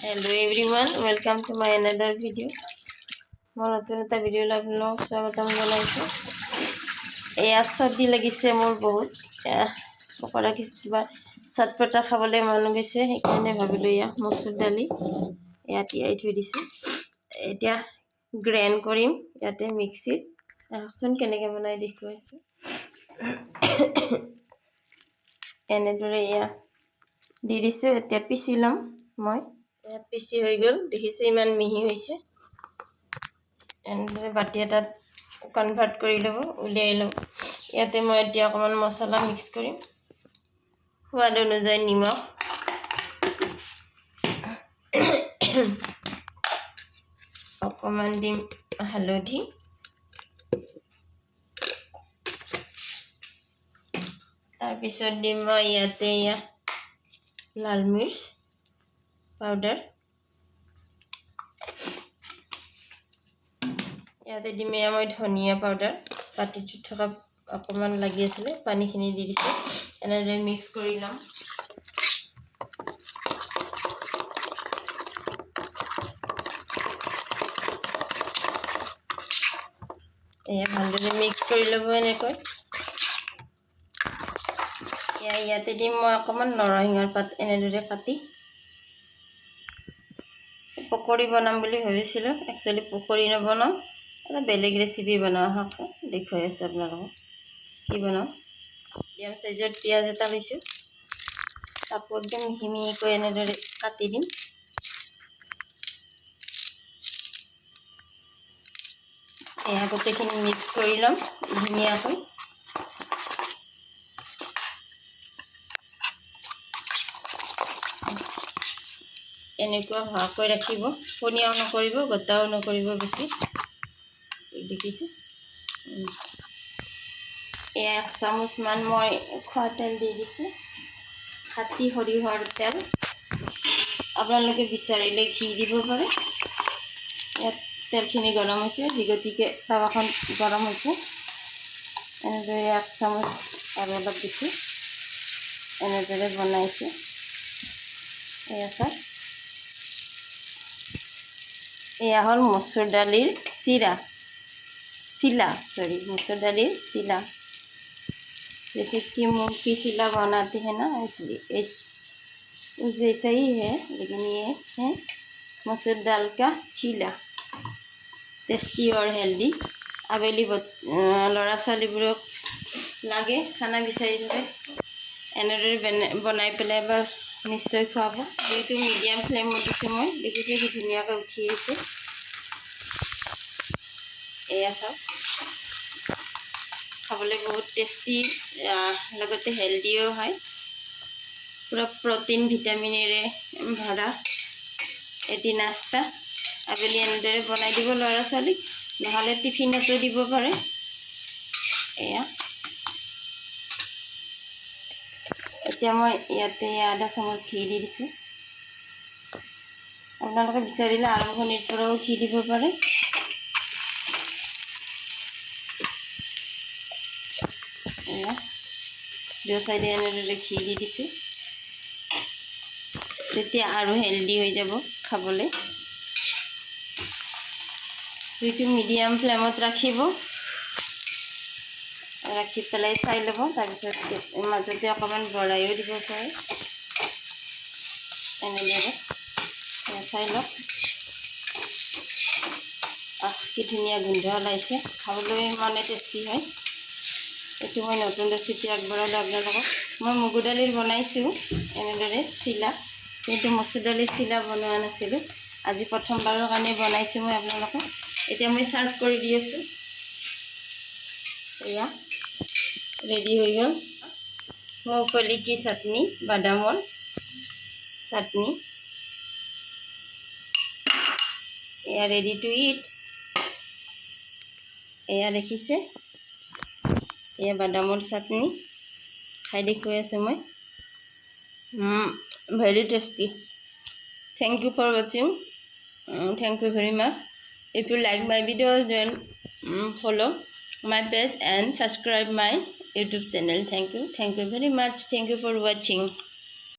Hello everyone, welcome to my another video. মই নতুন এটা ভিডিঅ'লৈ আপোনালোকক স্বাগতম জনাইছোঁ। এয়া চৰ্দি লাগিছে মোৰ বহুত। পকৰা কিবা চটপটা খাবলৈ মন গৈছে, সেইকাৰণে ভাবিলোঁ এয়া মচুৰ দালি ইয়াত তিয়াই থৈ দিছোঁ। এতিয়া গ্ৰাইণ্ড কৰিম ইয়াতে মিক্সিত। আহকচোন কেনেকৈ বনাই দেখুৱাইছোঁ। এনেদৰে এয়া দি দিছোঁ। এতিয়া পিচি ল'ম মই। পিচি হৈ গ'ল, দেখিছে ইমান মিহি হৈছে। এনেদৰে বাতি এটাত কনভাৰ্ট কৰি ল'ব, উলিয়াই ল'ব। ইয়াতে মই এতিয়া অকণমান মছলা মিক্স কৰিম। সোৱাদ অনুযায়ী নিমখ, অকণমান দিম হালধি, তাৰপিছত দিম মই ইয়াতে লাল মিৰ্চ পাউডাৰ, ইয়াতে দিম মই ধনিয়া পাউডাৰ। বাতিটোত থকা অকণমান লাগি আছিলে, পানীখিনি দি দিছোঁ। এনেদৰে মিক্স কৰি ল'ম। ভালদৰে মিক্স কৰি ল'ব এনেকৈ। ইয়াতে দিম মই অকণমান নৰসিংহৰ পাত এনেদৰে কাটি। পকৰি বনাম বুলি ভাবিছিলোঁ, একচুৱেলি পকৰি নবনাওঁ, এটা বেলেগ ৰেচিপি বনাওঁ। আহকচোন দেখুৱাই আছোঁ আপোনালোকক কি বনাওঁ। মিডিয়াম চাইজৰ পিঁয়াজ এটা লৈছোঁ, তাকো একদম মিহি মিহিকৈ এনেদৰে কাটি দিম। এয়া গোটেইখিনি মিক্স কৰি ল'ম ধুনীয়াকৈ। এনেকুৱা হোৱাকৈ ৰাখিব, পনীয়াও নকৰিব, গোটাও নকৰিব বেছি। দেখিছে? এয়া 1 চামুচমান মই খোৱা তেল দি দিছোঁ, খাটি সৰিয়হৰ তেল। আপোনালোকে বিচাৰিলে ঘি দিব পাৰে। ইয়াত তেলখিনি গৰম হৈছে, যি গতিকে টাৱাখন গৰম হৈছে। এনেদৰে 1 চামুচ আৰু অলপ দিছোঁ, এনেদৰে বনাইছোঁ। এয়া চাওক, এয়া হ'ল মচুৰ দালিৰ চিলা। मसूर दाली चिला। जैसे कि मूंग की चिला बनाते हैं ना, इसलिए जैसा ही है, लेकिन ये है मसूर दाल का चिला। टेस्टी और हेल्दी। आवेली ল'ৰা ছোৱালীবোৰক লাগে খানা বিচাৰি থাকে, এনেদৰে বনাই পেলাই এবাৰ নিশ্চয় খুৱাব। যিহেতু মিডিয়াম ফ্লেমত দিছোঁ মই, দেখিছে কি ধুনীয়াকৈ উঠি আহিছে। এয়া চাওক, খাবলৈ বহুত টেষ্টি, লগতে হেল্ডিও হয়। পুৰা প্ৰটিন ভিটামিনেৰে ভৰা এটি নাস্তা। আবেলি এনেদৰে বনাই দিব ল'ৰা ছোৱালীক, নহ'লে টিফিনতো দিব পাৰে। এয়া এতিয়া মই ইয়াতে আধা চামুচ ঘি দি দিছোঁ। আপোনালোকে বিচাৰিলে আৰম্ভণিৰ পৰাও ঘি দিব পাৰে। দুই চাইডে এনেদৰে ঘি দি দিছোঁ, তেতিয়া আৰু হেল্ডি হৈ যাব খাবলৈ। জুইটো মিডিয়াম ফ্লেমত ৰাখিব, ৰাখি পেলাই চাই ল'ব। তাৰপিছত মাজতে অকণমান বঢ়াইও দিব পাৰে। এনেদৰে চাই লওক। কি ধুনীয়া গোন্ধ ওলাইছে, খাবলৈ মানে টেষ্টি হয়। এইটো মই নতুন ৰেচিপি আগবঢ়ালোঁ আপোনালোকক। মই মগু দালিৰ বনাইছোঁ এনেদৰে চিলা, কিন্তু মচুৰ দালিৰ চিলা বনোৱা নাছিলোঁ। আজি প্ৰথমবাৰৰ কাৰণে বনাইছোঁ মই আপোনালোকক। এতিয়া মই চাৰ্ভ কৰি দি আছোঁ। এয়া ৰেডি হৈ গ'ল মুংফলি কি চাটনি, বাদামৰ চাটনি। এয়া ৰেডি টু ইট। এয়া দেখিছে, এয়া বাদামৰ চাটনি খাই দেখুৱাই আছোঁ মই। Very tasty. Thank you for watching. Thank you very much. If you like my videos, then follow my page and subscribe my YouTube channel. Thank you very much. Thank you for watching.